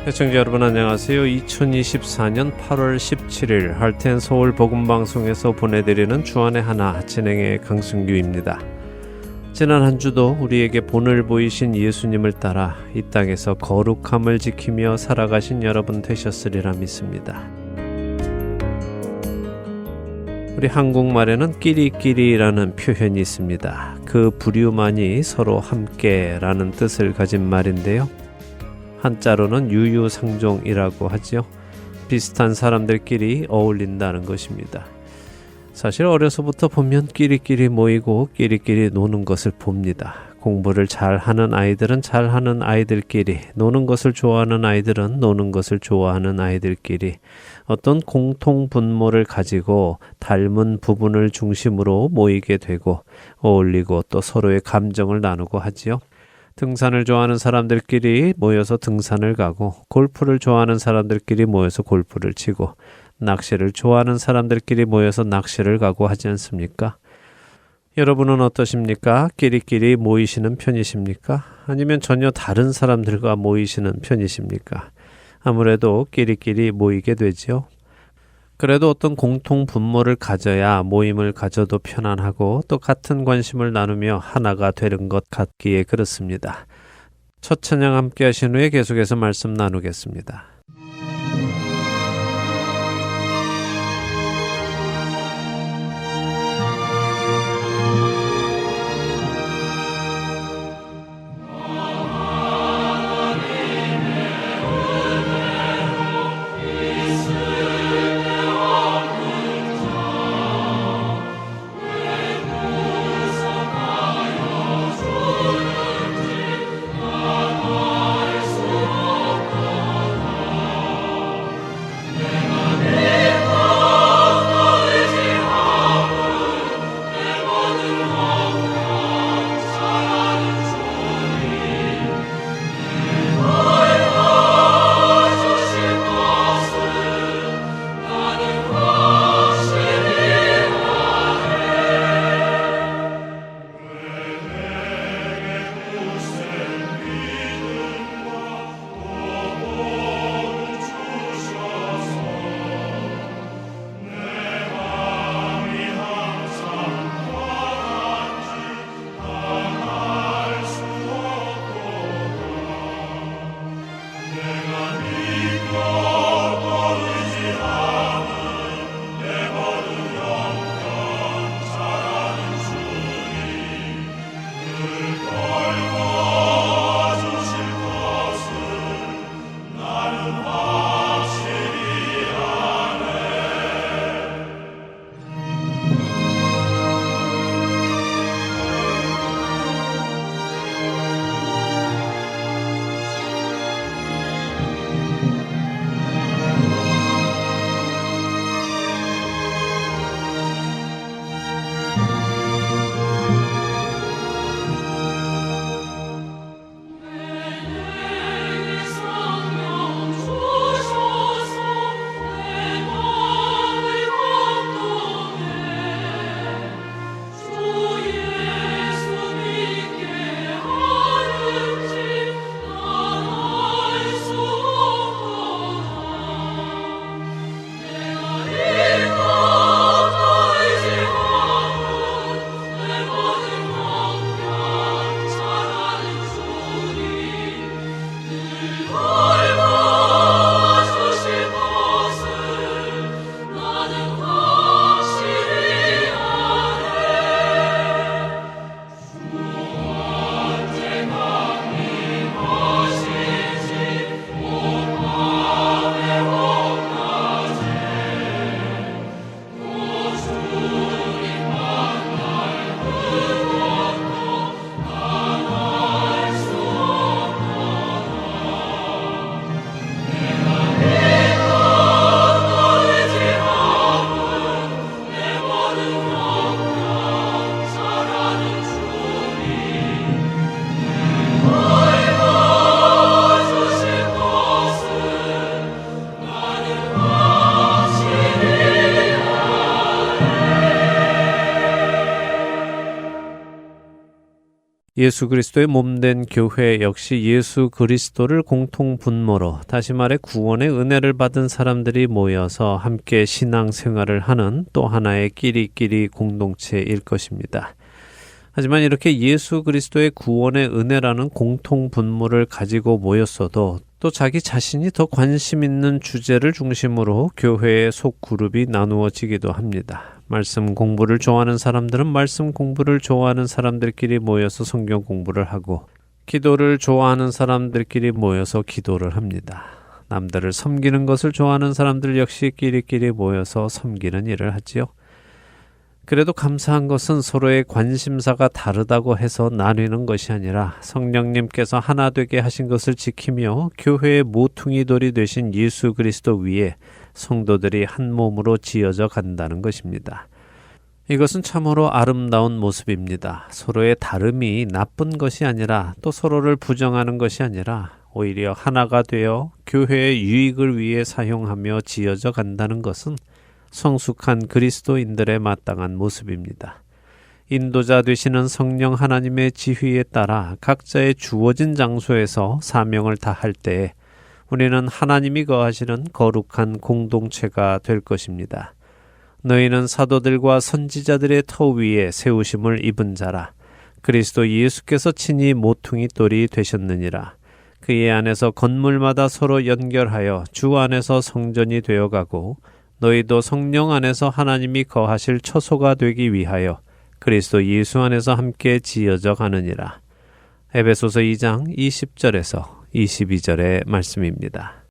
시청자 여러분 안녕하세요. 2024년 8월 17일 할텐 서울 복음방송에서 보내드리는 주안의 하나 진행의 강승규입니다. 지난 한 주도 우리에게 본을 보이신 예수님을 따라 이 땅에서 거룩함을 지키며 살아가신 여러분 되셨으리라 믿습니다. 우리 한국말에는 끼리끼리라는 표현이 있습니다. 그 부류만이 서로 함께라는 뜻을 가진 말인데요. 한자로는 유유상종이라고 하죠. 비슷한 사람들끼리 어울린다는 것입니다. 사실 어려서부터 보면 끼리끼리 모이고 끼리끼리 노는 것을 봅니다. 공부를 잘하는 아이들은 잘하는 아이들끼리, 노는 것을 좋아하는 아이들은 노는 것을 좋아하는 아이들끼리 어떤 공통 분모를 가지고 닮은 부분을 중심으로 모이게 되고 어울리고 또 서로의 감정을 나누고 하지요. 등산을 좋아하는 사람들끼리 모여서 등산을 가고 골프를 좋아하는 사람들끼리 모여서 골프를 치고 낚시를 좋아하는 사람들끼리 모여서 낚시를 가고 하지 않습니까? 여러분은 어떠십니까? 끼리끼리 모이시는 편이십니까? 아니면 전혀 다른 사람들과 모이시는 편이십니까? 아무래도 끼리끼리 모이게 되지요. 그래도 어떤 공통 분모를 가져야 모임을 가져도 편안하고 또 같은 관심을 나누며 하나가 되는 것 같기에 그렇습니다. 첫 찬양 함께 하신 후에 계속해서 말씀 나누겠습니다. 예수 그리스도의 몸된 교회 역시 예수 그리스도를 공통 분모로, 다시 말해 구원의 은혜를 받은 사람들이 모여서 함께 신앙 생활을 하는 또 하나의 끼리끼리 공동체일 것입니다. 하지만 이렇게 예수 그리스도의 구원의 은혜라는 공통 분모를 가지고 모였어도 또 자기 자신이 더 관심 있는 주제를 중심으로 교회의 속그룹이 나누어지기도 합니다. 말씀 공부를 좋아하는 사람들은 말씀 공부를 좋아하는 사람들끼리 모여서 성경 공부를 하고, 기도를 좋아하는 사람들끼리 모여서 기도를 합니다. 남들을 섬기는 것을 좋아하는 사람들 역시 끼리끼리 모여서 섬기는 일을 하지요. 그래도 감사한 것은 서로의 관심사가 다르다고 해서 나뉘는 것이 아니라 성령님께서 하나 되게 하신 것을 지키며 교회의 모퉁이돌이 되신 예수 그리스도 위에 성도들이 한 몸으로 지어져 간다는 것입니다. 이것은 참으로 아름다운 모습입니다. 서로의 다름이 나쁜 것이 아니라 또 서로를 부정하는 것이 아니라 오히려 하나가 되어 교회의 유익을 위해 사용하며 지어져 간다는 것은 성숙한 그리스도인들의 마땅한 모습입니다. 인도자 되시는 성령 하나님의 지휘에 따라 각자의 주어진 장소에서 사명을 다할 때에 우리는 하나님이 거하시는 거룩한 공동체가 될 것입니다. 너희는 사도들과 선지자들의 터 위에 세우심을 입은 자라. 그리스도 예수께서 친히 모퉁이 돌이 되셨느니라. 그의 안에서 건물마다 서로 연결하여 주 안에서 성전이 되어가고, 너희도 성령 안에서 하나님이 거하실 처소가 되기 위하여 그리스도 예수 안에서 함께 지어져 가느니라. 에베소서 2장 20절에서 22절의 말씀입니다.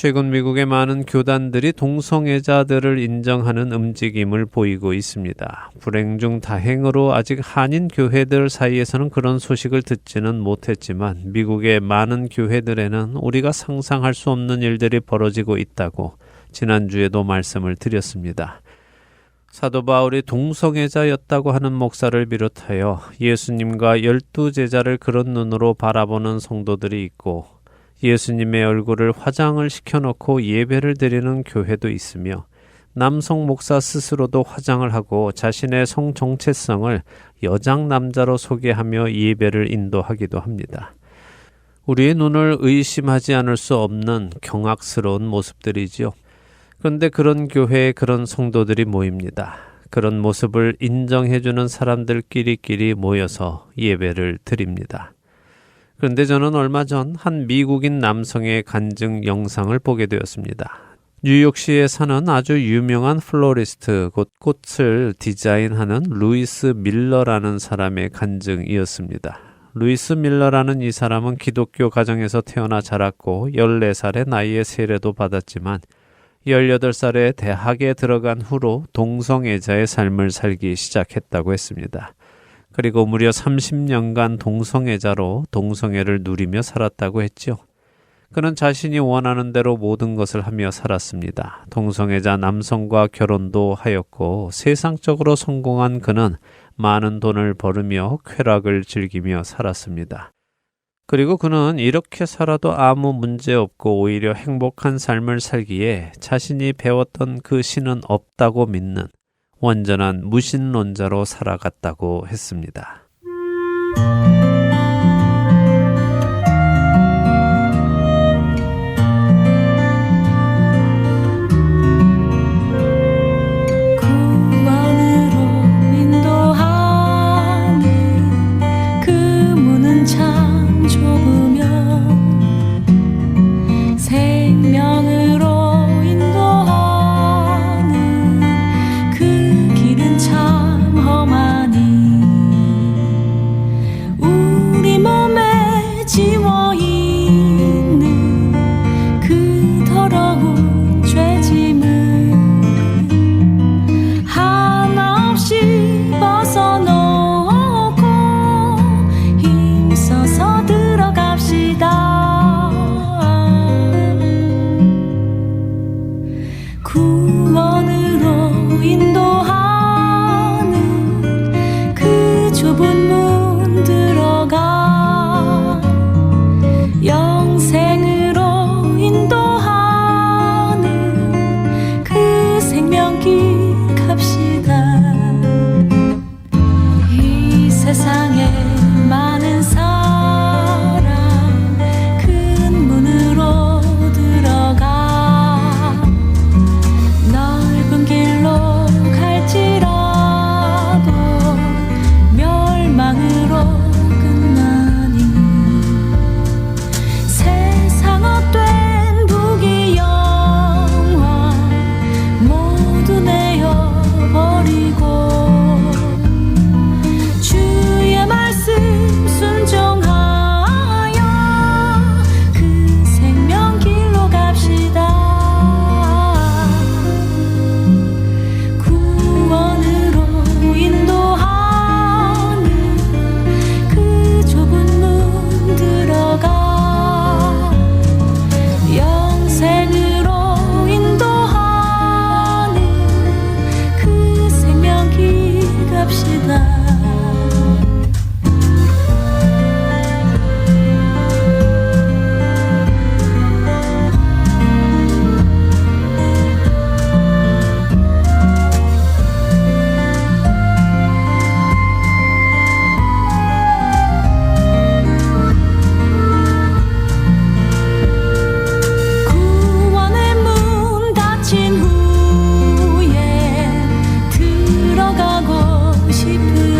최근 미국의 많은 교단들이 동성애자들을 인정하는 움직임을 보이고 있습니다. 불행 중 다행으로 아직 한인 교회들 사이에서는 그런 소식을 듣지는 못했지만 미국의 많은 교회들에는 우리가 상상할 수 없는 일들이 벌어지고 있다고 지난주에도 말씀을 드렸습니다. 사도 바울이 동성애자였다고 하는 목사를 비롯하여 예수님과 12제자를 그런 눈으로 바라보는 성도들이 있고 예수님의 얼굴을 화장을 시켜놓고 예배를 드리는 교회도 있으며 남성 목사 스스로도 화장을 하고 자신의 성 정체성을 여장 남자로 소개하며 예배를 인도하기도 합니다. 우리의 눈을 의심하지 않을 수 없는 경악스러운 모습들이지요. 그런데 그런 교회에 그런 성도들이 모입니다. 그런 모습을 인정해주는 사람들끼리 모여서 예배를 드립니다. 그런데 저는 얼마 전 한 미국인 남성의 간증 영상을 보게 되었습니다. 뉴욕시에 사는 아주 유명한 플로리스트, 곧 꽃을 디자인하는 루이스 밀러라는 사람의 간증이었습니다. 루이스 밀러라는 이 사람은 기독교 가정에서 태어나 자랐고 14살의 나이에 세례도 받았지만 18살에 대학에 들어간 후로 동성애자의 삶을 살기 시작했다고 했습니다. 그리고 무려 30년간 동성애자로 동성애를 누리며 살았다고 했죠. 그는 자신이 원하는 대로 모든 것을 하며 살았습니다. 동성애자 남성과 결혼도 하였고 세상적으로 성공한 그는 많은 돈을 벌으며 쾌락을 즐기며 살았습니다. 그리고 그는 이렇게 살아도 아무 문제 없고 오히려 행복한 삶을 살기에 자신이 배웠던 그 신은 없다고 믿는 완전한 무신론자로 살아갔다고 했습니다. 싶은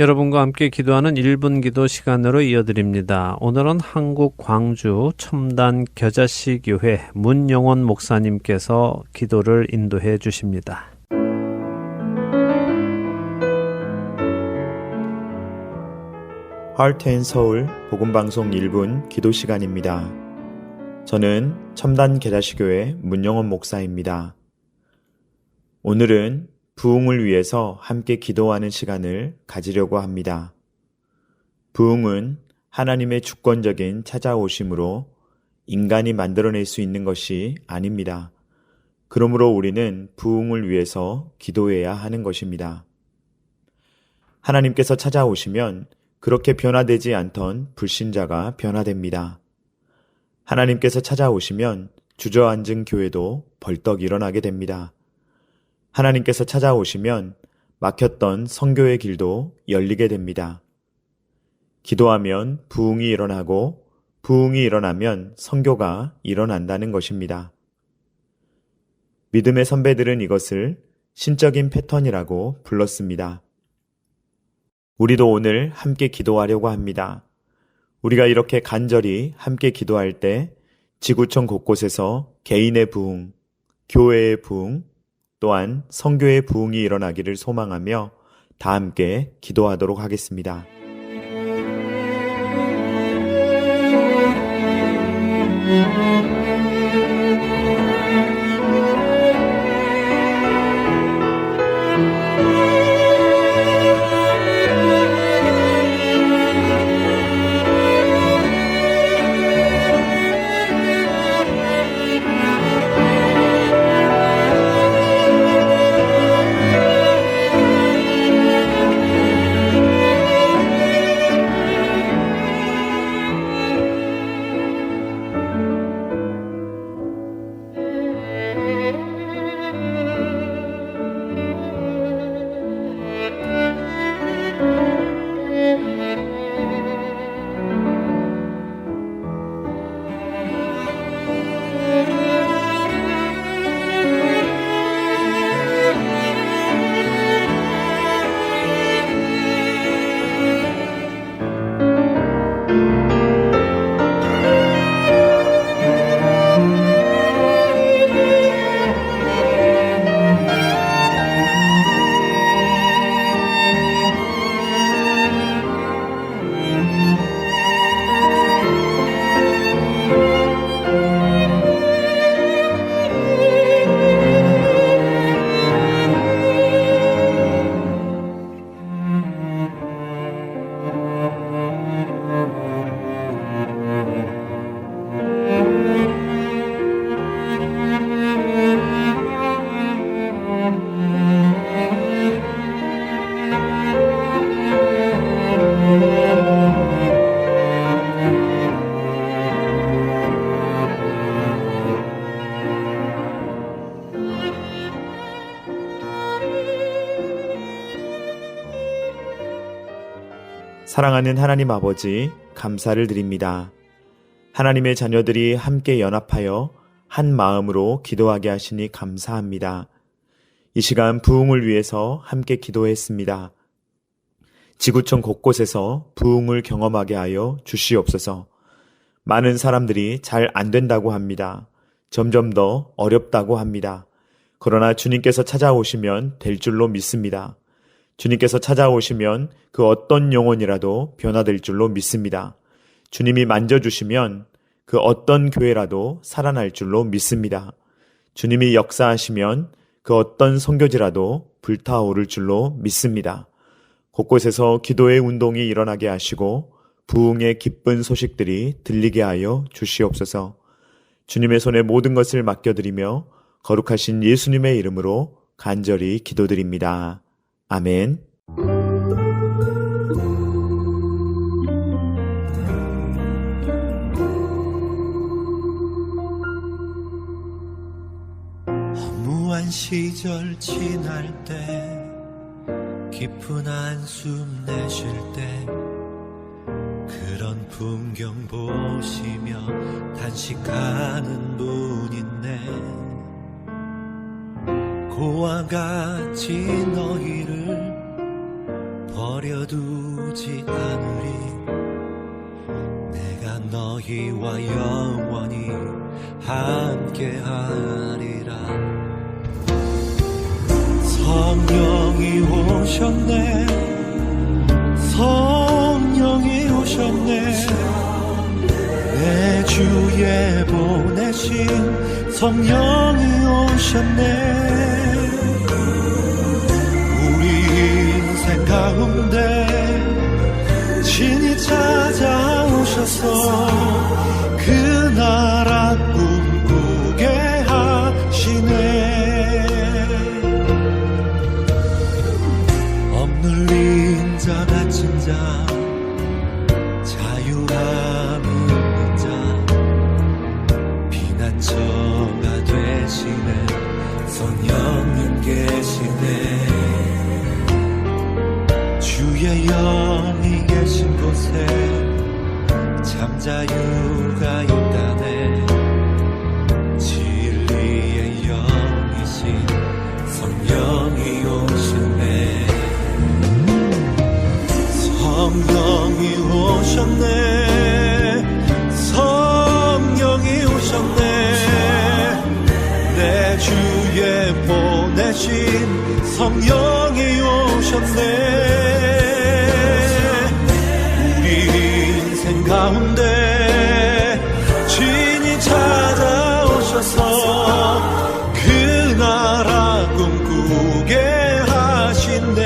여러분과 함께 기도하는 1분 기도 시간으로 이어드립니다. 오늘은 한국 광주 첨단 겨자씨 교회 문영원 목사님께서 기도를 인도해 주십니다. 하트앤서울 복음방송 1분 기도 시간입니다. 저는 첨단 겨자씨 교회 문영원 목사입니다. 오늘은 부흥을 위해서 함께 기도하는 시간을 가지려고 합니다. 부흥은 하나님의 주권적인 찾아오심으로 인간이 만들어낼 수 있는 것이 아닙니다. 그러므로 우리는 부흥을 위해서 기도해야 하는 것입니다. 하나님께서 찾아오시면 그렇게 변화되지 않던 불신자가 변화됩니다. 하나님께서 찾아오시면 주저앉은 교회도 벌떡 일어나게 됩니다. 하나님께서 찾아오시면 막혔던 선교의 길도 열리게 됩니다. 기도하면 부흥이 일어나고 부흥이 일어나면 선교가 일어난다는 것입니다. 믿음의 선배들은 이것을 신적인 패턴이라고 불렀습니다. 우리도 오늘 함께 기도하려고 합니다. 우리가 이렇게 간절히 함께 기도할 때 지구촌 곳곳에서 개인의 부흥, 교회의 부흥, 또한 선교의 부흥이 일어나기를 소망하며 다 함께 기도하도록 하겠습니다. 사랑하는 하나님 아버지, 감사를 드립니다. 하나님의 자녀들이 함께 연합하여 한 마음으로 기도하게 하시니 감사합니다. 이 시간 부흥을 위해서 함께 기도했습니다. 지구촌 곳곳에서 부흥을 경험하게 하여 주시옵소서. 많은 사람들이 잘 안 된다고 합니다. 점점 더 어렵다고 합니다. 그러나 주님께서 찾아오시면 될 줄로 믿습니다. 주님께서 찾아오시면 그 어떤 영혼이라도 변화될 줄로 믿습니다. 주님이 만져주시면 그 어떤 교회라도 살아날 줄로 믿습니다. 주님이 역사하시면 그 어떤 선교지라도 불타오를 줄로 믿습니다. 곳곳에서 기도의 운동이 일어나게 하시고 부흥의 기쁜 소식들이 들리게 하여 주시옵소서. 주님의 손에 모든 것을 맡겨드리며 거룩하신 예수님의 이름으로 간절히 기도드립니다. 아멘. 허무한 시절 지날 때 깊은 한숨 내쉴 때 그런 풍경 보시며 단식하는 분 있네. 고와 같이 너희를 버려두지 않으리. 내가 너희와 영원히 함께하리라. 성령이 오셨네. 성령이 오셨네. 내 주에 보내신 성령이 오셨네. 우리 인생 가운데 친히 찾아오셔서 그 나라 꿈꾸게 하시네. 억눌린 자 갇힌 자 자유함 있는 자 피난처가 되시네. 성령님 계시네. 주의 영이 계신 곳에 잠자유가 있다네. 진리의 영이신 성령이 오시네. 성령이 오셨네. 성령이 오셨네. 내 주에 보내신 성령이 오셨네. 가운데 친히 찾아오셔서 그 나라 꿈꾸게 하신대.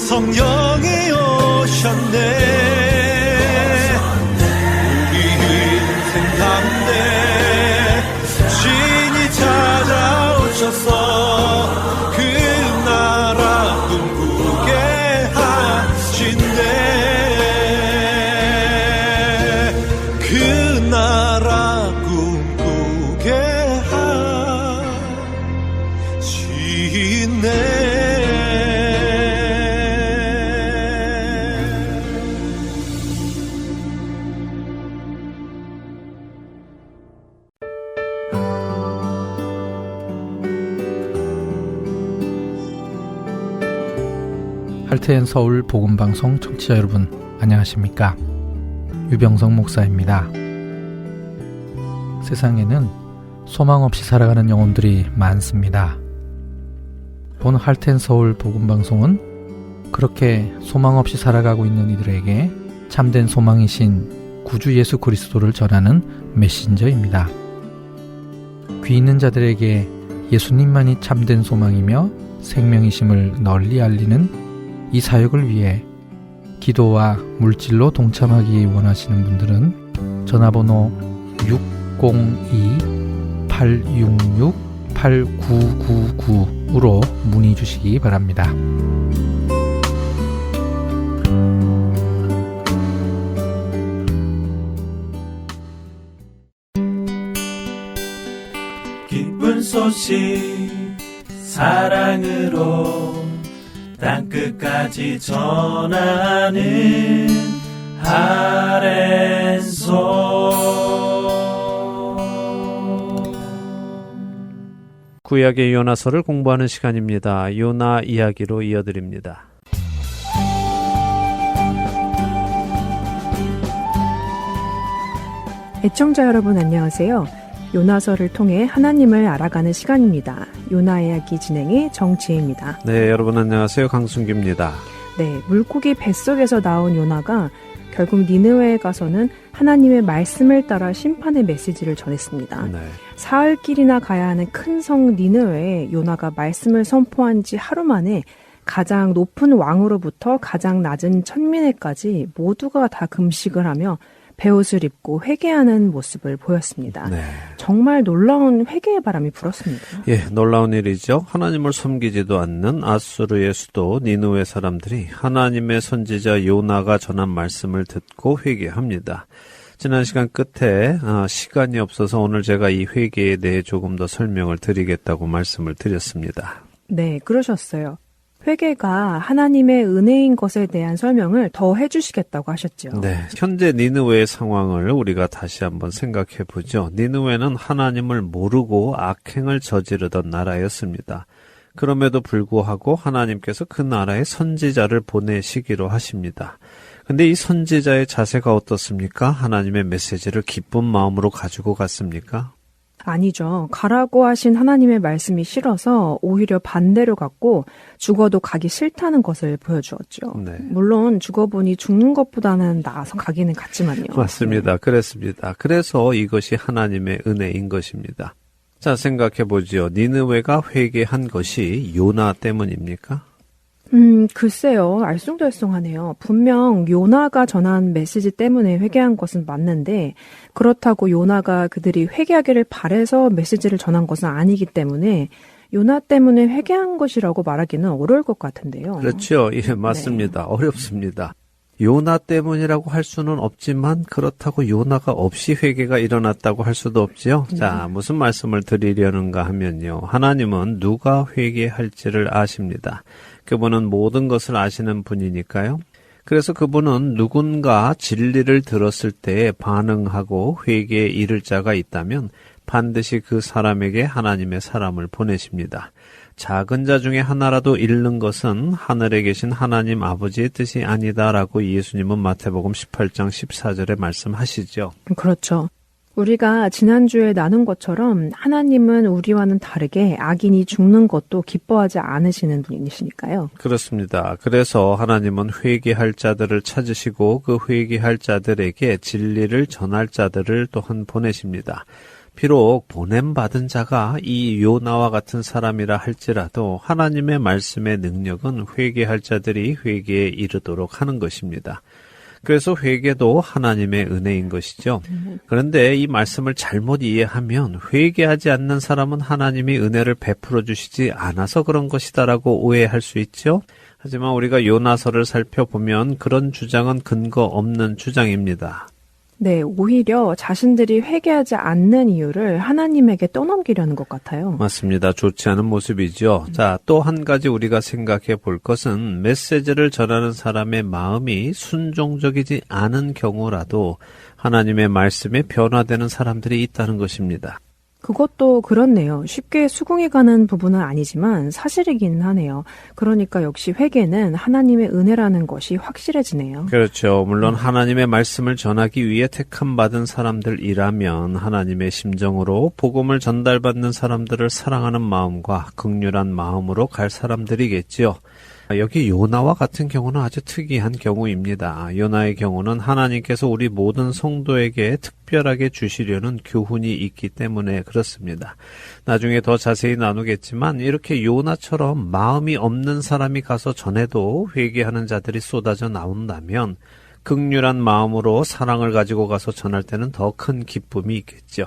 성령이 오셨네. 우리 인생 가운데 신이 찾아오셔서 그 나라 꿈꾸게 하신대. 그 나라 꿈꾸게 하시네. 할트앤 서울 복음방송 청취자 여러분, 안녕하십니까? 유병성 목사입니다. 세상에는 소망 없이 살아가는 영혼들이 많습니다. 오늘 할트앤 서울 복음방송은 그렇게 소망 없이 살아가고 있는 이들에게 참된 소망이신 구주 예수 그리스도를 전하는 메신저입니다. 귀 있는 자들에게 예수님만이 참된 소망이며 생명이심을 널리 알리는 이 사역을 위해 기도와 물질로 동참하기 원하시는 분들은 전화번호 602-866-8999으로 문의 주시기 바랍니다. 기쁜 소식 사랑으로 땅끝까지 전하는 아랜소. 구약의 요나서를 공부하는 시간입니다. 요나 이야기로 이어드립니다. 애청자 여러분 안녕하세요. 요나서를 통해 하나님을 알아가는 시간입니다. 요나 이야기 진행의 정지혜입니다. 네, 여러분 안녕하세요. 강순기입니다. 네, 물고기 뱃속에서 나온 요나가 결국 니느웨에 가서는 하나님의 말씀을 따라 심판의 메시지를 전했습니다. 네. 사흘길이나 가야 하는 큰 성 니느웨에 요나가 말씀을 선포한 지 하루 만에 가장 높은 왕으로부터 가장 낮은 천민에까지 모두가 다 금식을 하며 베옷을 입고 회개하는 모습을 보였습니다. 네. 정말 놀라운 회개의 바람이 불었습니다. 예, 놀라운 일이죠. 하나님을 섬기지도 않는 아수르의 수도 니느웨 사람들이 하나님의 선지자 요나가 전한 말씀을 듣고 회개합니다. 지난 시간 끝에 시간이 없어서 오늘 제가 이 회개에 대해 조금 더 설명을 드리겠다고 말씀을 드렸습니다. 네, 그러셨어요. 회개가 하나님의 은혜인 것에 대한 설명을 더 해주시겠다고 하셨죠. 네, 현재 니느웨의 상황을 우리가 다시 한번 생각해 보죠. 니느웨는 하나님을 모르고 악행을 저지르던 나라였습니다. 그럼에도 불구하고 하나님께서 그 나라에 선지자를 보내시기로 하십니다. 근데 이 선지자의 자세가 어떻습니까? 하나님의 메시지를 기쁜 마음으로 가지고 갔습니까? 아니죠. 가라고 하신 하나님의 말씀이 싫어서 오히려 반대로 갔고 죽어도 가기 싫다는 것을 보여주었죠. 네. 물론 죽어보니 죽는 것보다는 나아서 가기는 갔지만요. 맞습니다. 그랬습니다. 그래서 이것이 하나님의 은혜인 것입니다. 자, 생각해 보지요. 니느웨가 회개한 것이 요나 때문입니까? 글쎄요. 알쏭달쏭하네요. 분명 요나가 전한 메시지 때문에 회개한 것은 맞는데 그렇다고 요나가 그들이 회개하기를 바래서 메시지를 전한 것은 아니기 때문에 요나 때문에 회개한 것이라고 말하기는 어려울 것 같은데요. 그렇죠. 예, 맞습니다. 네. 어렵습니다. 요나 때문이라고 할 수는 없지만 그렇다고 요나가 없이 회개가 일어났다고 할 수도 없지요. 자, 무슨 말씀을 드리려는가 하면요. 하나님은 누가 회개할지를 아십니다. 그분은 모든 것을 아시는 분이니까요. 그래서 그분은 누군가 진리를 들었을 때 반응하고 회개에 이를 자가 있다면 반드시 그 사람에게 하나님의 사람을 보내십니다. 작은 자 중에 하나라도 잃는 것은 하늘에 계신 하나님 아버지의 뜻이 아니다라고 예수님은 마태복음 18장 14절에 말씀하시죠. 그렇죠. 우리가 지난주에 나눈 것처럼 하나님은 우리와는 다르게 악인이 죽는 것도 기뻐하지 않으시는 분이시니까요. 그렇습니다. 그래서 하나님은 회개할 자들을 찾으시고 그 회개할 자들에게 진리를 전할 자들을 또한 보내십니다. 비록 보냄받은 자가 이 요나와 같은 사람이라 할지라도 하나님의 말씀의 능력은 회개할 자들이 회개에 이르도록 하는 것입니다. 그래서 회개도 하나님의 은혜인 것이죠. 그런데 이 말씀을 잘못 이해하면 회개하지 않는 사람은 하나님이 은혜를 베풀어 주시지 않아서 그런 것이다라고 오해할 수 있죠. 하지만 우리가 요나서를 살펴보면 그런 주장은 근거 없는 주장입니다. 네, 오히려 자신들이 회개하지 않는 이유를 하나님에게 떠넘기려는 것 같아요. 맞습니다. 좋지 않은 모습이죠. 자, 또 한 가지 우리가 생각해 볼 것은 메시지를 전하는 사람의 마음이 순종적이지 않은 경우라도 하나님의 말씀에 변화되는 사람들이 있다는 것입니다. 그것도 그렇네요. 쉽게 수긍이 가는 부분은 아니지만 사실이긴 하네요. 그러니까 역시 회개는 하나님의 은혜라는 것이 확실해지네요. 그렇죠. 물론 하나님의 말씀을 전하기 위해 택함받은 사람들이라면 하나님의 심정으로 복음을 전달받는 사람들을 사랑하는 마음과 긍휼한 마음으로 갈 사람들이겠지요. 여기 요나와 같은 경우는 아주 특이한 경우입니다. 요나의 경우는 하나님께서 우리 모든 성도에게 특별하게 주시려는 교훈이 있기 때문에 그렇습니다. 나중에 더 자세히 나누겠지만 이렇게 요나처럼 마음이 없는 사람이 가서 전해도 회개하는 자들이 쏟아져 나온다면 긍휼한 마음으로 사랑을 가지고 가서 전할 때는 더 큰 기쁨이 있겠죠.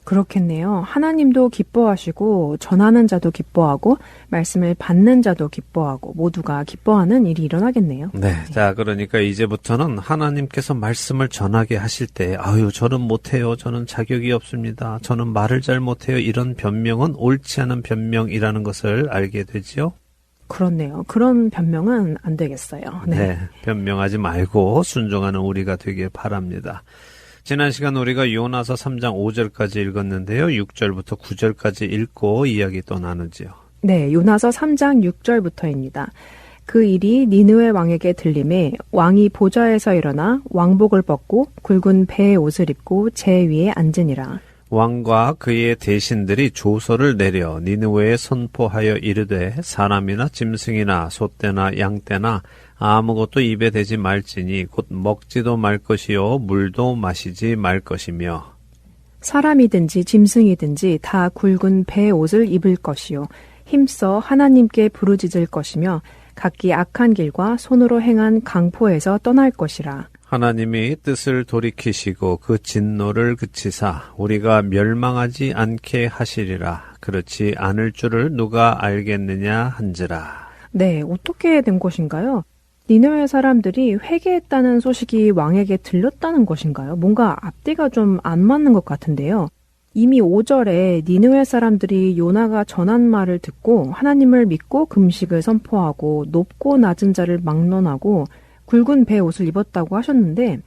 그렇겠네요. 하나님도 기뻐하시고 전하는 자도 기뻐하고 말씀을 받는 자도 기뻐하고 모두가 기뻐하는 일이 일어나겠네요. 네. 자, 그러니까 이제부터는 하나님께서 말씀을 전하게 하실 때 아유, 저는 못해요. 저는 자격이 없습니다. 저는 말을 잘 못해요. 이런 변명은 옳지 않은 변명이라는 것을 알게 되지요. 그렇네요. 그런 변명은 안 되겠어요. 네. 변명하지 말고 순종하는 우리가 되길 바랍니다. 지난 시간 우리가 요나서 3장 5절까지 읽었는데요. 6절부터 9절까지 읽고 이야기 또 나누지요. 네, 요나서 3장 6절부터입니다. 그 일이 니느웨 왕에게 들림에 왕이 보좌에서 일어나 왕복을 벗고 굵은 배의 옷을 입고 제 위에 앉으니라. 왕과 그의 대신들이 조서를 내려 니느웨에 선포하여 이르되 사람이나 짐승이나 소떼나 양떼나 아무것도 입에 대지 말지니 곧 먹지도 말 것이요 물도 마시지 말 것이며 사람이든지 짐승이든지 다 굵은 배 옷을 입을 것이요 힘써 하나님께 부르짖을 것이며 각기 악한 길과 손으로 행한 강포에서 떠날 것이라. 하나님이 뜻을 돌이키시고 그 진노를 그치사 우리가 멸망하지 않게 하시리라. 그렇지 않을 줄을 누가 알겠느냐 한지라. 네, 어떻게 된 것인가요? 니느웨 사람들이 회개했다는 소식이 왕에게 들렸다는 것인가요? 뭔가 앞뒤가 좀 안 맞는 것 같은데요. 이미 5절에 니느웨 사람들이 요나가 전한 말을 듣고 하나님을 믿고 금식을 선포하고 높고 낮은 자를 막론하고 굵은 배옷을 입었다고 하셨는데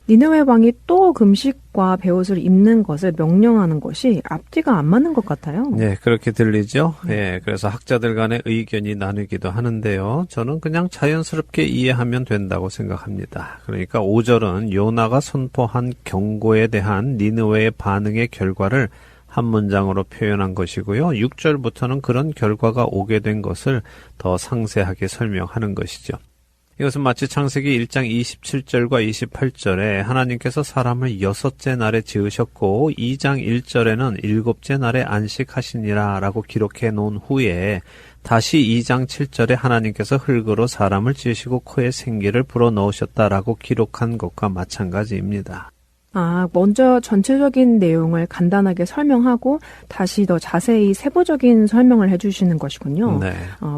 니느웨 왕이 또 금식과 배옷을 입는 것을 명령하는 것이 앞뒤가 안 맞는 것 같아요. 네, 그렇게 들리죠. 네, 그래서 학자들 간의 의견이 나누기도 하는데요. 저는 그냥 자연스럽게 이해하면 된다고 생각합니다. 그러니까 5절은 요나가 선포한 경고에 대한 니느웨의 반응의 결과를 한 문장으로 표현한 것이고요. 6절부터는 그런 결과가 오게 된 것을 더 상세하게 설명하는 것이죠. 이것은 마치 창세기 1장 27절과 28절에 하나님께서 사람을 6째 날에 지으셨고 2장 1절에는 7째 날에 안식하시니라 라고 기록해 놓은 후에 다시 2장 7절에 하나님께서 흙으로 사람을 지으시고 코에 생기를 불어넣으셨다라고 기록한 것과 마찬가지입니다. 먼저 전체적인 내용을 간단하게 설명하고 다시 더 자세히 세부적인 설명을 해주시는 것이군요. 네.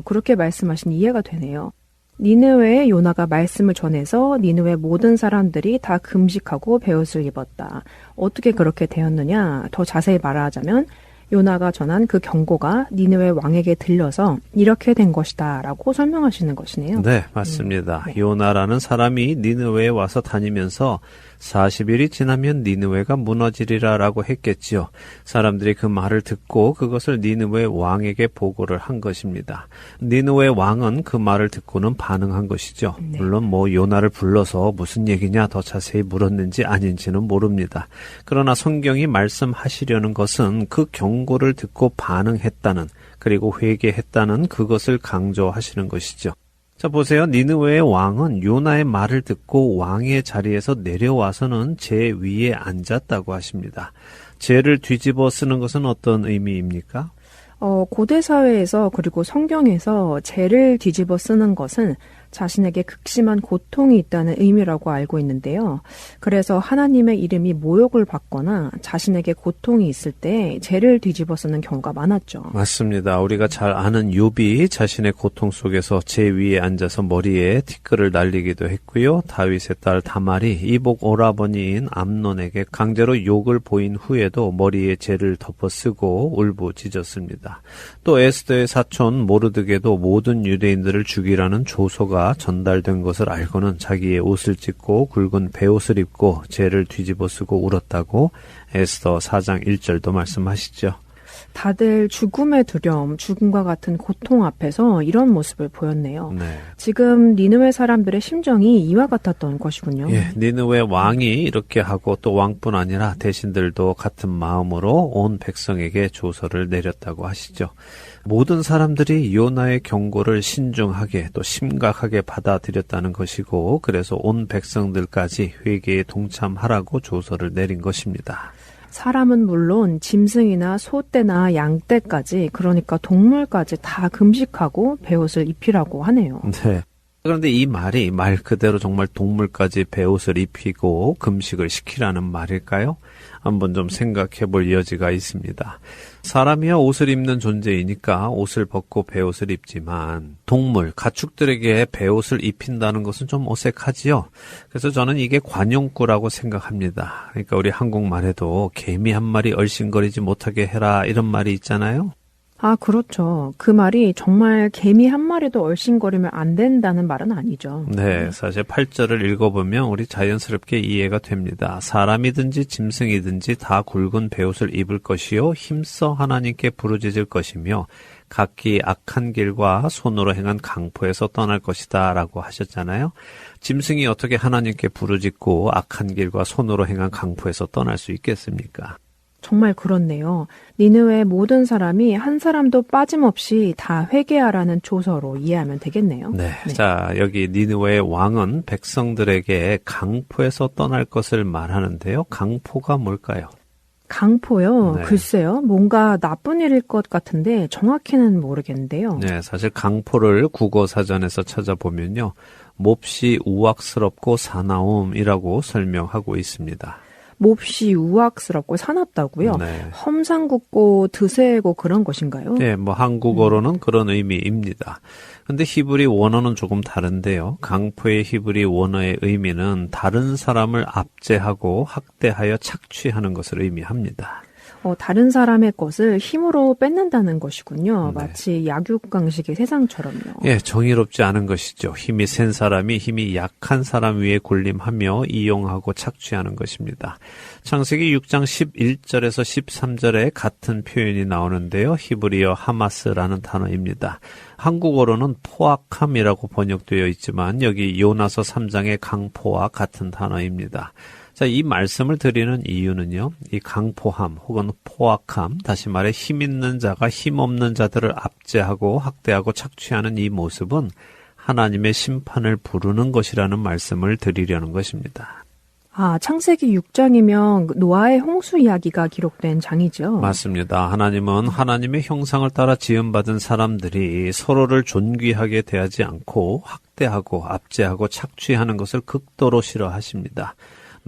그렇게 말씀하시니 이해가 되네요. 니느웨에 요나가 말씀을 전해서 니느웨 모든 사람들이 다 금식하고 베옷을 입었다. 어떻게 그렇게 되었느냐? 더 자세히 말하자면 요나가 전한 그 경고가 니느웨 왕에게 들려서 이렇게 된 것이다 라고 설명하시는 것이네요. 네, 맞습니다. 네. 요나라는 사람이 니느웨에 와서 다니면서 40일이 지나면 니느웨가 무너지리라 라고 했겠지요. 사람들이 그 말을 듣고 그것을 니느웨 왕에게 보고를 한 것입니다. 니느웨 왕은 그 말을 듣고는 반응한 것이죠. 네. 물론 요나를 불러서 무슨 얘기냐 더 자세히 물었는지 아닌지는 모릅니다. 그러나 성경이 말씀하시려는 것은 그 경고를 듣고 반응했다는 그리고 회개했다는 그것을 강조하시는 것이죠. 자, 보세요. 니느웨의 왕은 요나의 말을 듣고 왕의 자리에서 내려와서는 제 위에 앉았다고 하십니다. 죄를 뒤집어 쓰는 것은 어떤 의미입니까? 고대 사회에서 그리고 성경에서 죄를 뒤집어 쓰는 것은 자신에게 극심한 고통이 있다는 의미라고 알고 있는데요. 그래서 하나님의 이름이 모욕을 받거나 자신에게 고통이 있을 때 죄를 뒤집어 쓰는 경우가 많았죠. 맞습니다. 우리가 잘 아는 욥이 자신의 고통 속에서 제 위에 앉아서 머리에 티끌을 날리기도 했고요. 다윗의 딸 다말이 이복 오라버니인 암논에게 강제로 욕을 보인 후에도 머리에 죄를 덮어쓰고 울부짖었습니다. 또 에스더의 사촌 모르드게도 모든 유대인들을 죽이라는 조서가 전달된 것을 알고는 자기의 옷을 찢고 굵은 베옷을 입고 죄를 뒤집어 쓰고 울었다고 에스더 4장 1절도 말씀하시죠. 다들 죽음의 두려움, 죽음과 같은 고통 앞에서 이런 모습을 보였네요. 네. 지금 니느웨 사람들의 심정이 이와 같았던 것이군요. 예, 니느웨 왕이 이렇게 하고 또 왕뿐 아니라 대신들도 같은 마음으로 온 백성에게 조서를 내렸다고 하시죠. 모든 사람들이 요나의 경고를 신중하게 또 심각하게 받아들였다는 것이고 그래서 온 백성들까지 회개에 동참하라고 조서를 내린 것입니다. 사람은 물론 짐승이나 소떼나 양떼까지 그러니까 동물까지 다 금식하고 베옷을 입히라고 하네요. 네. 그런데 이 말이 말 그대로 정말 동물까지 베옷을 입히고 금식을 시키라는 말일까요? 한번 좀 생각해 볼 여지가 있습니다. 사람이야 옷을 입는 존재이니까 옷을 벗고 베옷을 입지만 동물, 가축들에게 베옷을 입힌다는 것은 좀 어색하지요. 그래서 저는 이게 관용구라고 생각합니다. 그러니까 우리 한국말에도 개미 한 마리 얼씬거리지 못하게 해라 이런 말이 있잖아요. 그렇죠. 그 말이 정말 개미 한 마리도 얼씬거리면 안 된다는 말은 아니죠. 네, 사실 8절을 읽어보면 우리 자연스럽게 이해가 됩니다. 사람이든지 짐승이든지 다 굵은 베옷을 입을 것이요 힘써 하나님께 부르짖을 것이며 각기 악한 길과 손으로 행한 강포에서 떠날 것이다 라고 하셨잖아요. 짐승이 어떻게 하나님께 부르짖고 악한 길과 손으로 행한 강포에서 떠날 수 있겠습니까? 정말 그렇네요. 니느웨의 모든 사람이 한 사람도 빠짐없이 다 회개하라는 조서로 이해하면 되겠네요. 네. 자, 여기 니느웨의 왕은 백성들에게 강포에서 떠날 것을 말하는데요. 강포가 뭘까요? 강포요? 네. 글쎄요. 뭔가 나쁜 일일 것 같은데 정확히는 모르겠는데요. 네, 사실 강포를 국어사전에서 찾아보면요. 몹시 우악스럽고 사나움이라고 설명하고 있습니다. 몹시 우악스럽고 사납다고요? 네. 험상궂고 드세고 그런 것인가요? 네, 뭐 한국어로는 그런 의미입니다. 근데 히브리 원어는 조금 다른데요. 강포의 히브리 원어의 의미는 다른 사람을 압제하고 학대하여 착취하는 것을 의미합니다. 다른 사람의 것을 힘으로 뺏는다는 것이군요. 네. 마치 약육강식의 세상처럼요. 예, 정의롭지 않은 것이죠. 힘이 센 사람이 힘이 약한 사람 위에 군림하며 이용하고 착취하는 것입니다. 창세기 6장 11절에서 13절에 같은 표현이 나오는데요. 히브리어 하마스라는 단어입니다. 한국어로는 포악함이라고 번역되어 있지만 여기 요나서 3장의 강포와 같은 단어입니다. 자, 이 말씀을 드리는 이유는요, 이 강포함 혹은 포악함, 다시 말해 힘 있는 자가 힘 없는 자들을 압제하고 학대하고 착취하는 이 모습은 하나님의 심판을 부르는 것이라는 말씀을 드리려는 것입니다. 창세기 6장이면 노아의 홍수 이야기가 기록된 장이죠. 맞습니다. 하나님은 하나님의 형상을 따라 지음받은 사람들이 서로를 존귀하게 대하지 않고 학대하고 압제하고 착취하는 것을 극도로 싫어하십니다.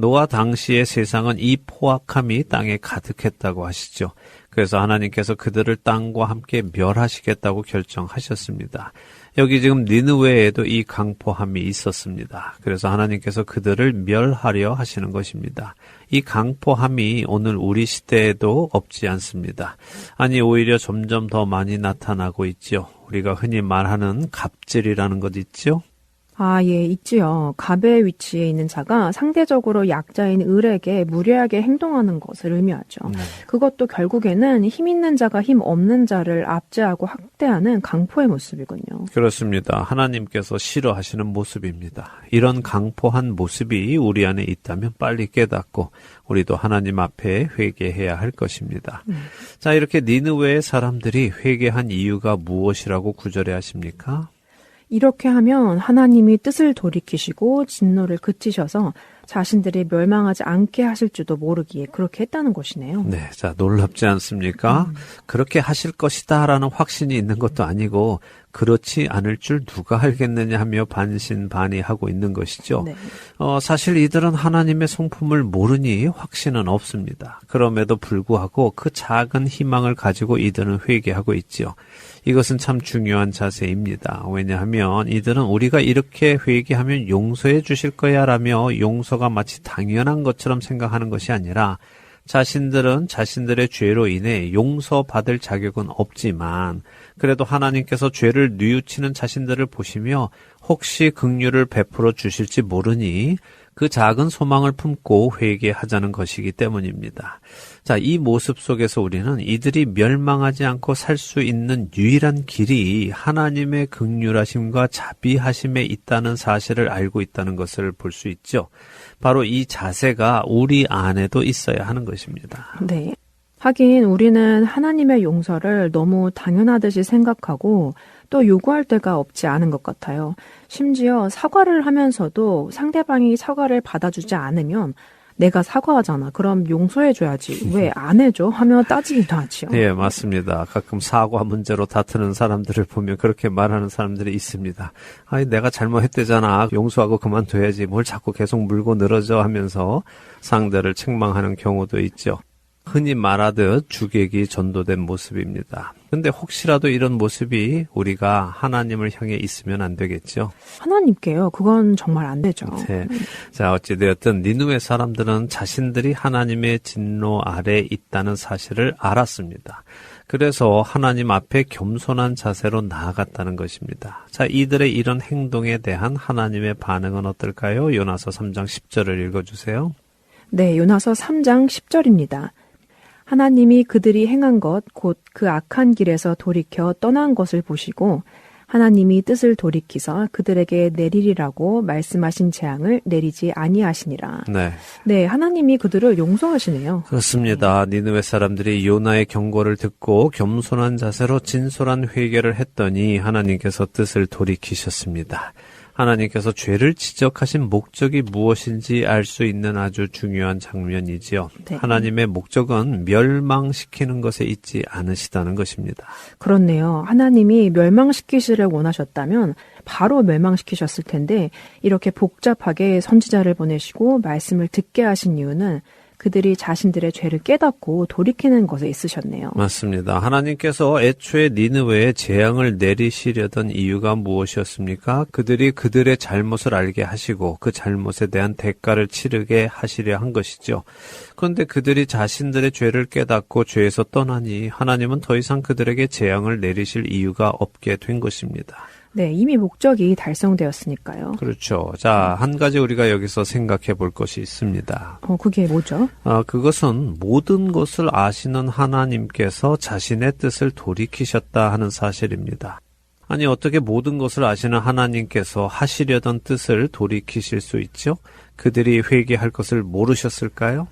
노아 당시의 세상은 이 포악함이 땅에 가득했다고 하시죠. 그래서 하나님께서 그들을 땅과 함께 멸하시겠다고 결정하셨습니다. 여기 지금 니느웨에도 이 강포함이 있었습니다. 그래서 하나님께서 그들을 멸하려 하시는 것입니다. 이 강포함이 오늘 우리 시대에도 없지 않습니다. 아니, 오히려 점점 더 많이 나타나고 있죠. 우리가 흔히 말하는 갑질이라는 것 있죠. 예, 있지요. 갑의 위치에 있는 자가 상대적으로 약자인 을에게 무례하게 행동하는 것을 의미하죠. 네. 그것도 결국에는 힘 있는 자가 힘 없는 자를 압제하고 학대하는 강포의 모습이군요. 그렇습니다. 하나님께서 싫어하시는 모습입니다. 이런 강포한 모습이 우리 안에 있다면 빨리 깨닫고 우리도 하나님 앞에 회개해야 할 것입니다. 자, 이렇게 니느웨의 사람들이 회개한 이유가 무엇이라고 구절에 하십니까? 이렇게 하면 하나님이 뜻을 돌이키시고 진노를 그치셔서 자신들이 멸망하지 않게 하실지도 모르기에 그렇게 했다는 것이네요. 네, 자, 놀랍지 않습니까? 그렇게 하실 것이다라는 확신이 있는 것도 아니고 그렇지 않을 줄 누가 알겠느냐 하며 반신반의하고 있는 것이죠. 네. 사실 이들은 하나님의 성품을 모르니 확신은 없습니다. 그럼에도 불구하고 그 작은 희망을 가지고 이들은 회개하고 있지요. 이것은 참 중요한 자세입니다. 왜냐하면 이들은 우리가 이렇게 회개하면 용서해 주실 거야 라며 용서가 마치 당연한 것처럼 생각하는 것이 아니라 자신들은 자신들의 죄로 인해 용서받을 자격은 없지만 그래도 하나님께서 죄를 뉘우치는 자신들을 보시며 혹시 긍휼을 베풀어 주실지 모르니 그 작은 소망을 품고 회개하자는 것이기 때문입니다. 자, 이 모습 속에서 우리는 이들이 멸망하지 않고 살 수 있는 유일한 길이 하나님의 긍휼하심과 자비하심에 있다는 사실을 알고 있다는 것을 볼 수 있죠. 바로 이 자세가 우리 안에도 있어야 하는 것입니다. 네. 하긴 우리는 하나님의 용서를 너무 당연하듯이 생각하고 또 요구할 때가 없지 않은 것 같아요. 심지어 사과를 하면서도 상대방이 사과를 받아주지 않으면 내가 사과하잖아. 그럼 용서해줘야지. 왜 안 해줘? 하며 따지기도 하지요. 네, 맞습니다. 가끔 사과 문제로 다투는 사람들을 보면 그렇게 말하는 사람들이 있습니다. 아니, 내가 잘못했대잖아. 용서하고 그만둬야지. 뭘 자꾸 계속 물고 늘어져 하면서 상대를 책망하는 경우도 있죠. 흔히 말하듯 주객이 전도된 모습입니다. 근데 혹시라도 이런 모습이 우리가 하나님을 향해 있으면 안 되겠죠? 하나님께요. 그건 정말 안 되죠. 네. 자, 어찌되었든 니느웨 사람들은 자신들이 하나님의 진노 아래 있다는 사실을 알았습니다. 그래서 하나님 앞에 겸손한 자세로 나아갔다는 것입니다. 자, 이들의 이런 행동에 대한 하나님의 반응은 어떨까요? 요나서 3장 10절을 읽어주세요. 네, 요나서 3장 10절입니다. 하나님이 그들이 행한 것, 곧 그 악한 길에서 돌이켜 떠난 것을 보시고 하나님이 뜻을 돌이키서 그들에게 내리리라고 말씀하신 재앙을 내리지 아니하시니라. 네. 네, 하나님이 그들을 용서하시네요. 그렇습니다. 니느웨 사람들이 요나의 경고를 듣고 겸손한 자세로 진솔한 회개를 했더니 하나님께서 뜻을 돌이키셨습니다. 하나님께서 죄를 지적하신 목적이 무엇인지 알 수 있는 아주 중요한 장면이지요. 네. 하나님의 목적은 멸망시키는 것에 있지 않으시다는 것입니다. 그렇네요. 하나님이 멸망시키시를 원하셨다면 바로 멸망시키셨을 텐데 이렇게 복잡하게 선지자를 보내시고 말씀을 듣게 하신 이유는 그들이 자신들의 죄를 깨닫고 돌이키는 것에 있으셨네요. 맞습니다. 하나님께서 애초에 니느웨에 재앙을 내리시려던 이유가 무엇이었습니까? 그들이 그들의 잘못을 알게 하시고 그 잘못에 대한 대가를 치르게 하시려 한 것이죠. 그런데 그들이 자신들의 죄를 깨닫고 죄에서 떠나니 하나님은 더 이상 그들에게 재앙을 내리실 이유가 없게 된 것입니다. 네, 이미 목적이 달성되었으니까요. 그렇죠. 자, 한 가지 우리가 여기서 생각해 볼 것이 있습니다. 그게 뭐죠? 그것은 모든 것을 아시는 하나님께서 자신의 뜻을 돌이키셨다 하는 사실입니다. 아니, 어떻게 모든 것을 아시는 하나님께서 하시려던 뜻을 돌이키실 수 있죠? 그들이 회개할 것을 모르셨을까요?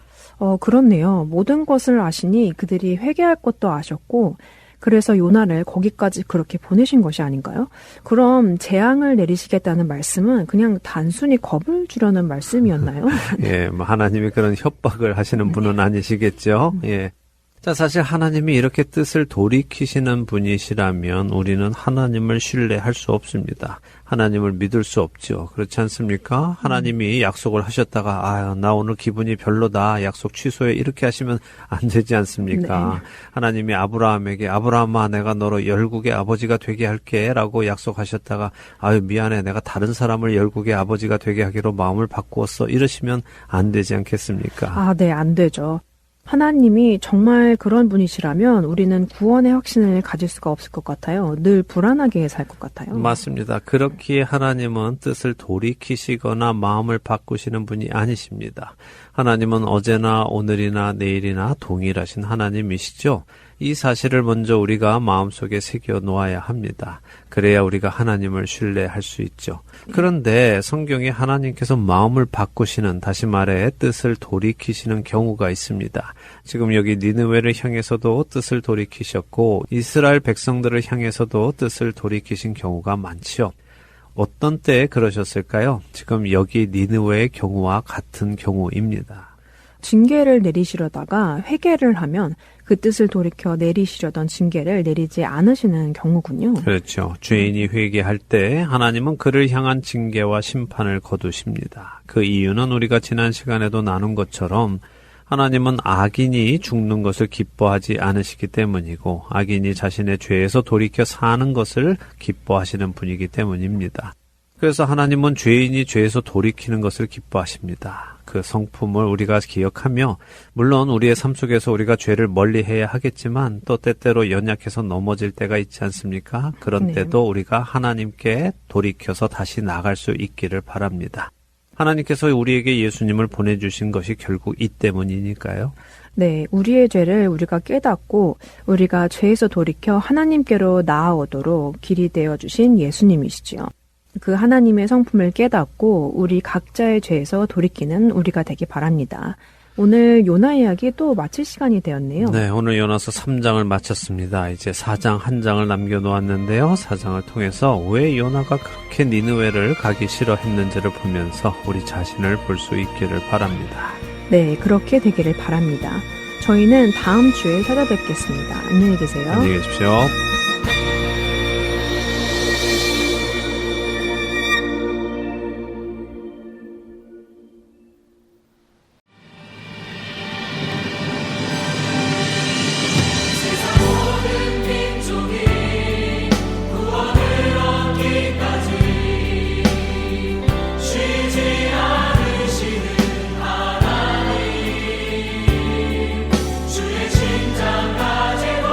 그렇네요. 모든 것을 아시니 그들이 회개할 것도 아셨고 그래서 요나를 거기까지 그렇게 보내신 것이 아닌가요? 그럼 재앙을 내리시겠다는 말씀은 그냥 단순히 겁을 주려는 말씀이었나요? 예, 하나님이 그런 협박을 하시는 분은 아니시겠죠? 예. 자, 사실 하나님이 이렇게 뜻을 돌이키시는 분이시라면 우리는 하나님을 신뢰할 수 없습니다. 하나님을 믿을 수 없죠. 그렇지 않습니까? 하나님이 약속을 하셨다가 나 오늘 기분이 별로다. 약속 취소해. 이렇게 하시면 안 되지 않습니까? 네. 하나님이 아브라함에게 아브라함아 내가 너로 열국의 아버지가 되게 할게 라고 약속하셨다가 미안해 내가 다른 사람을 열국의 아버지가 되게 하기로 마음을 바꾸었어. 이러시면 안 되지 않겠습니까? 네, 안 되죠. 하나님이 정말 그런 분이시라면 우리는 구원의 확신을 가질 수가 없을 것 같아요. 늘 불안하게 살 것 같아요. 맞습니다. 그렇기에 하나님은 뜻을 돌이키시거나 마음을 바꾸시는 분이 아니십니다. 하나님은 어제나 오늘이나 내일이나 동일하신 하나님이시죠. 이 사실을 먼저 우리가 마음속에 새겨 놓아야 합니다. 그래야 우리가 하나님을 신뢰할 수 있죠. 그런데 성경에 하나님께서 마음을 바꾸시는, 다시 말해 뜻을 돌이키시는 경우가 있습니다. 지금 여기 니느웨를 향해서도 뜻을 돌이키셨고 이스라엘 백성들을 향해서도 뜻을 돌이키신 경우가 많지요. 어떤 때에 그러셨을까요? 지금 여기 니느웨의 경우와 같은 경우입니다. 징계를 내리시려다가 회개를 하면 그 뜻을 돌이켜 내리시려던 징계를 내리지 않으시는 경우군요. 그렇죠. 죄인이 회개할 때 하나님은 그를 향한 징계와 심판을 거두십니다. 그 이유는 우리가 지난 시간에도 나눈 것처럼 하나님은 악인이 죽는 것을 기뻐하지 않으시기 때문이고 악인이 자신의 죄에서 돌이켜 사는 것을 기뻐하시는 분이기 때문입니다. 그래서 하나님은 죄인이 죄에서 돌이키는 것을 기뻐하십니다. 그 성품을 우리가 기억하며 물론 우리의 삶 속에서 우리가 죄를 멀리해야 하겠지만 또 때때로 연약해서 넘어질 때가 있지 않습니까? 그런 때도 우리가 하나님께 돌이켜서 다시 나갈 수 있기를 바랍니다. 하나님께서 우리에게 예수님을 보내주신 것이 결국 이 때문이니까요. 네, 우리의 죄를 우리가 깨닫고 우리가 죄에서 돌이켜 하나님께로 나아오도록 길이 되어주신 예수님이시지요. 그 하나님의 성품을 깨닫고 우리 각자의 죄에서 돌이키는 우리가 되기 바랍니다. 오늘 요나 이야기 또 마칠 시간이 되었네요. 네, 오늘 요나서 3장을 마쳤습니다. 이제 4장 한 장을 남겨놓았는데요. 4장을 통해서 왜 요나가 그렇게 니느웨를 가기 싫어했는지를 보면서 우리 자신을 볼 수 있기를 바랍니다. 네, 그렇게 되기를 바랍니다. 저희는 다음 주에 찾아뵙겠습니다. 안녕히 계세요. 안녕히 계십시오. 주의 심장 가지고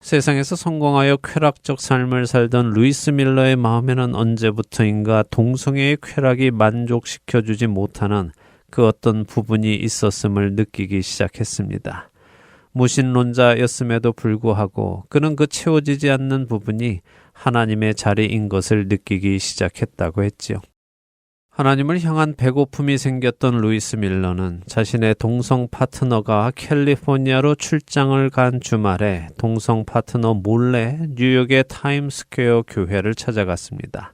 세상에서 성공하여 쾌락적 삶을 살던 루이스 밀러의 마음에는 언제부터인가 동성애의 쾌락이 만족시켜주지 못하는 그 어떤 부분이 있었음을 느끼기 시작했습니다. 무신론자였음에도 불구하고 그는 그 채워지지 않는 부분이 하나님의 자리인 것을 느끼기 시작했다고 했지요. 하나님을 향한 배고픔이 생겼던 루이스 밀러는 자신의 동성 파트너가 캘리포니아로 출장을 간 주말에 동성 파트너 몰래 뉴욕의 타임스퀘어 교회를 찾아갔습니다.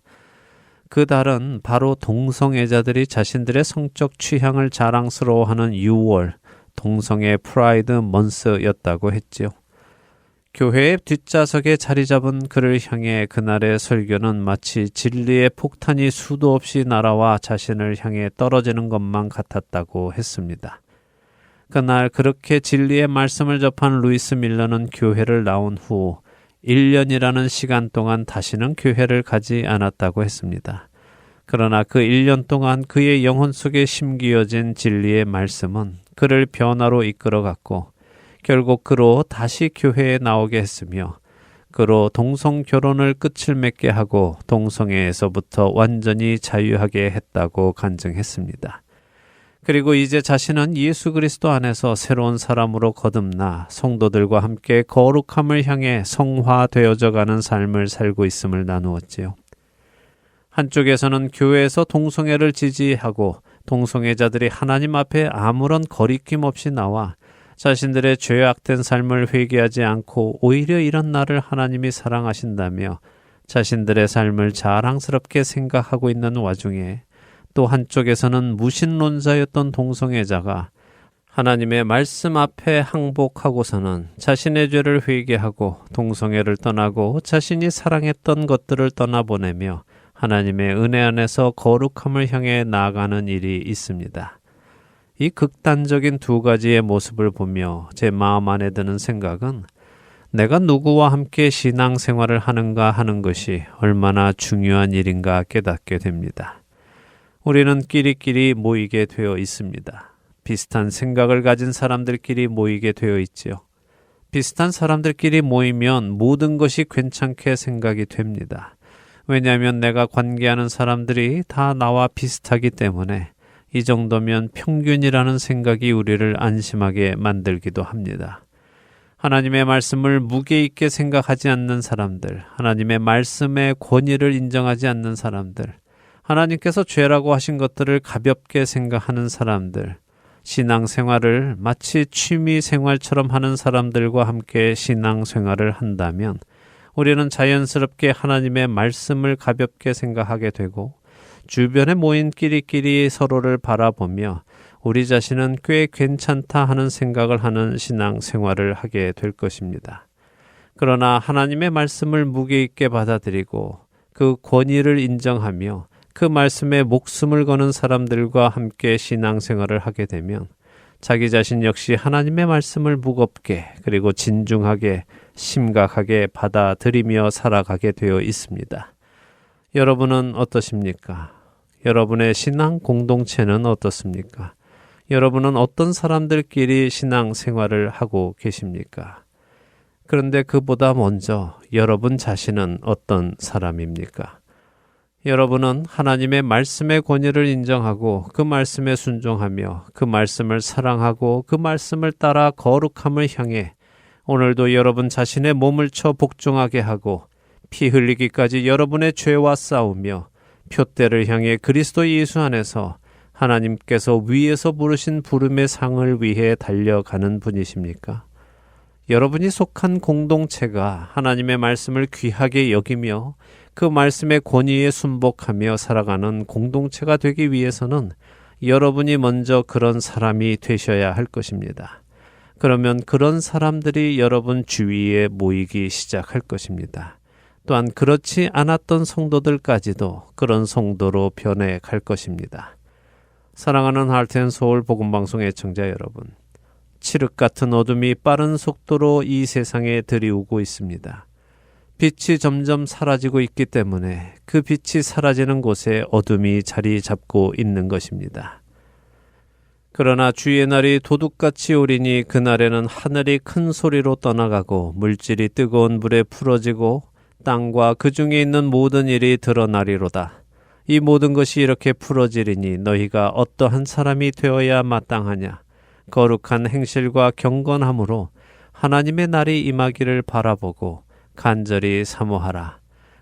그달은 바로 동성애자들이 자신들의 성적 취향을 자랑스러워하는 6월 동성애 프라이드 먼스였다고 했지요. 교회의 뒷좌석에 자리 잡은 그를 향해 그날의 설교는 마치 진리의 폭탄이 수도 없이 날아와 자신을 향해 떨어지는 것만 같았다고 했습니다. 그날 그렇게 진리의 말씀을 접한 루이스 밀러는 교회를 나온 후 1년이라는 시간 동안 다시는 교회를 가지 않았다고 했습니다. 그러나 그 1년 동안 그의 영혼 속에 심기어진 진리의 말씀은 그를 변화로 이끌어갔고 결국 그로 다시 교회에 나오게 했으며 그로 동성 결혼을 끝을 맺게 하고 동성애에서부터 완전히 자유하게 했다고 간증했습니다. 그리고 이제 자신은 예수 그리스도 안에서 새로운 사람으로 거듭나 성도들과 함께 거룩함을 향해 성화되어져 가는 삶을 살고 있음을 나누었지요. 한쪽에서는 교회에서 동성애를 지지하고 동성애자들이 하나님 앞에 아무런 거리낌 없이 나와 자신들의 죄악된 삶을 회개하지 않고 오히려 이런 나를 하나님이 사랑하신다며 자신들의 삶을 자랑스럽게 생각하고 있는 와중에 또 한쪽에서는 무신론자였던 동성애자가 하나님의 말씀 앞에 항복하고서는 자신의 죄를 회개하고 동성애를 떠나고 자신이 사랑했던 것들을 떠나보내며 하나님의 은혜 안에서 거룩함을 향해 나아가는 일이 있습니다. 이 극단적인 두 가지의 모습을 보며 제 마음 안에 드는 생각은 내가 누구와 함께 신앙생활을 하는가 하는 것이 얼마나 중요한 일인가 깨닫게 됩니다. 우리는 끼리끼리 모이게 되어 있습니다. 비슷한 생각을 가진 사람들끼리 모이게 되어 있지요. 비슷한 사람들끼리 모이면 모든 것이 괜찮게 생각이 됩니다. 왜냐하면 내가 관계하는 사람들이 다 나와 비슷하기 때문에 이 정도면 평균이라는 생각이 우리를 안심하게 만들기도 합니다. 하나님의 말씀을 무게 있게 생각하지 않는 사람들, 하나님의 말씀의 권위를 인정하지 않는 사람들, 하나님께서 죄라고 하신 것들을 가볍게 생각하는 사람들, 신앙생활을 마치 취미생활처럼 하는 사람들과 함께 신앙생활을 한다면 우리는 자연스럽게 하나님의 말씀을 가볍게 생각하게 되고 주변에 모인 끼리끼리 서로를 바라보며 우리 자신은 꽤 괜찮다 하는 생각을 하는 신앙생활을 하게 될 것입니다. 그러나 하나님의 말씀을 무게 있게 받아들이고 그 권위를 인정하며 그 말씀에 목숨을 거는 사람들과 함께 신앙생활을 하게 되면 자기 자신 역시 하나님의 말씀을 무겁게 그리고 진중하게 심각하게 받아들이며 살아가게 되어 있습니다. 여러분은 어떠십니까? 여러분의 신앙 공동체는 어떻습니까? 여러분은 어떤 사람들끼리 신앙생활을 하고 계십니까? 그런데 그보다 먼저 여러분 자신은 어떤 사람입니까? 여러분은 하나님의 말씀의 권위를 인정하고 그 말씀에 순종하며 그 말씀을 사랑하고 그 말씀을 따라 거룩함을 향해 오늘도 여러분 자신의 몸을 쳐 복종하게 하고 피 흘리기까지 여러분의 죄와 싸우며 표대를 향해 그리스도 예수 안에서 하나님께서 위에서 부르신 부름의 상을 위해 달려가는 분이십니까? 여러분이 속한 공동체가 하나님의 말씀을 귀하게 여기며 그 말씀의 권위에 순복하며 살아가는 공동체가 되기 위해서는 여러분이 먼저 그런 사람이 되셔야 할 것입니다. 그러면 그런 사람들이 여러분 주위에 모이기 시작할 것입니다. 또한 그렇지 않았던 성도들까지도 그런 성도로 변해 갈 것입니다. 사랑하는 하트앤소울 복음방송 애청자 여러분, 칠흑 같은 어둠이 빠른 속도로 이 세상에 들이오고 있습니다. 빛이 점점 사라지고 있기 때문에 그 빛이 사라지는 곳에 어둠이 자리 잡고 있는 것입니다. 그러나 주의 날이 도둑같이 오리니 그날에는 하늘이 큰 소리로 떠나가고 물질이 뜨거운 불에 풀어지고 땅과 그 중에 있는 모든 일이 드러나리로다. 이 모든 것이 이렇게 풀어지리니 너희가 어떠한 사람이 되어야 마땅하냐. 거룩한 행실과 경건함으로 하나님의 날이 임하기를 바라보고 간절히 사모하라.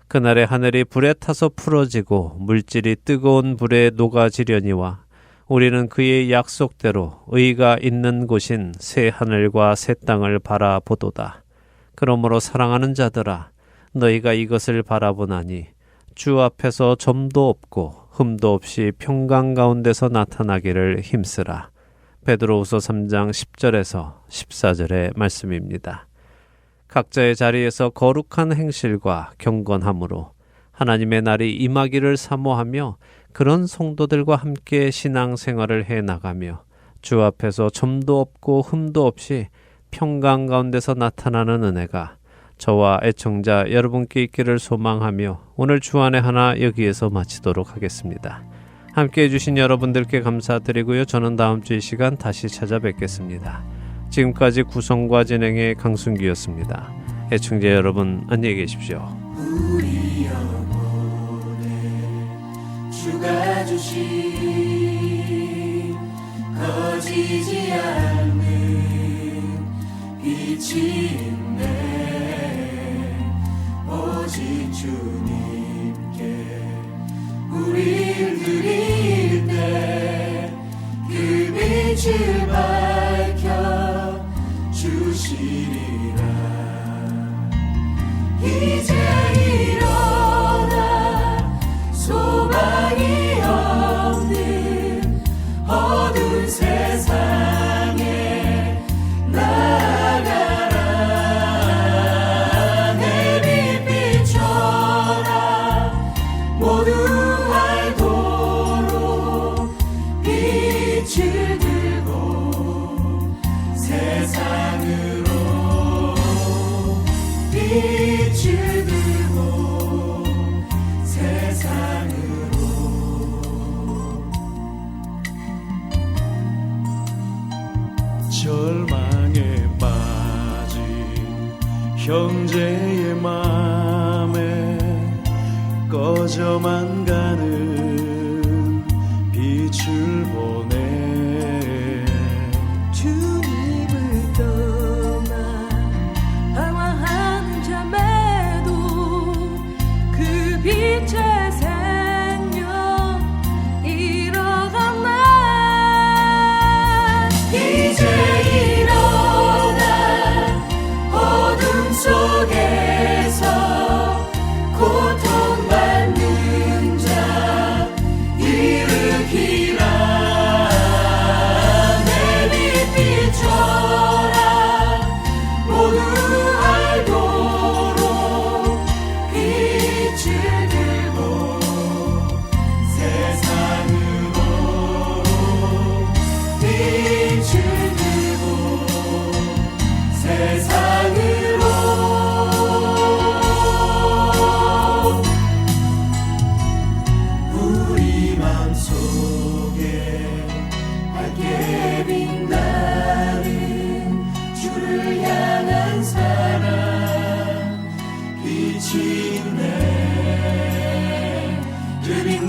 그날에 하늘이 불에 타서 풀어지고 물질이 뜨거운 불에 녹아지려니와 우리는 그의 약속대로 의가 있는 곳인 새 하늘과 새 땅을 바라보도다. 그러므로 사랑하는 자들아, 너희가 이것을 바라보나니 주 앞에서 점도 없고 흠도 없이 평강 가운데서 나타나기를 힘쓰라. 베드로후서 3장 10절에서 14절의 말씀입니다. 각자의 자리에서 거룩한 행실과 경건함으로 하나님의 날이 임하기를 사모하며 그런 성도들과 함께 신앙생활을 해나가며 주 앞에서 점도 없고 흠도 없이 평강 가운데서 나타나는 은혜가 저와 애청자 여러분께 있기를 소망하며 오늘 주안의 하나 여기에서 마치도록 하겠습니다. 함께해 주신 여러분들께 감사드리고요. 저는 다음 주 이 시간 다시 찾아뵙겠습니다. 지금까지 구성과 진행의 강순기였습니다. 애청자 여러분 안녕히 계십시오. 우리 영혼에 주가 주신 거지지 않는 빛이 있네. 오직 주님께 우릴 드릴 때 그 빛을 밝혀 주시리라. 이제 일어나 소망이 없는 어두운 세상에 나아가라. 내 빛 비춰라. 모두 알도록 빛을 들고 세상으로 빛을 들고 세상으로. 절망에 빠진 형제의 맘에 꺼져만 가는 빛을 보내. 주님을 떠나 방황하는 자매도 그 빛의 생명 잃어가네. 이제 일어나 어둠 속에서 고통받는 자 일으키라. 내 빛 비춰라. 모두 알도록 빛을 들고 세상으로 빛을 들고 세상으로. 우리 맘속에 밝게 빛나는 주를 향한 사랑 빛이 있네. 그 빛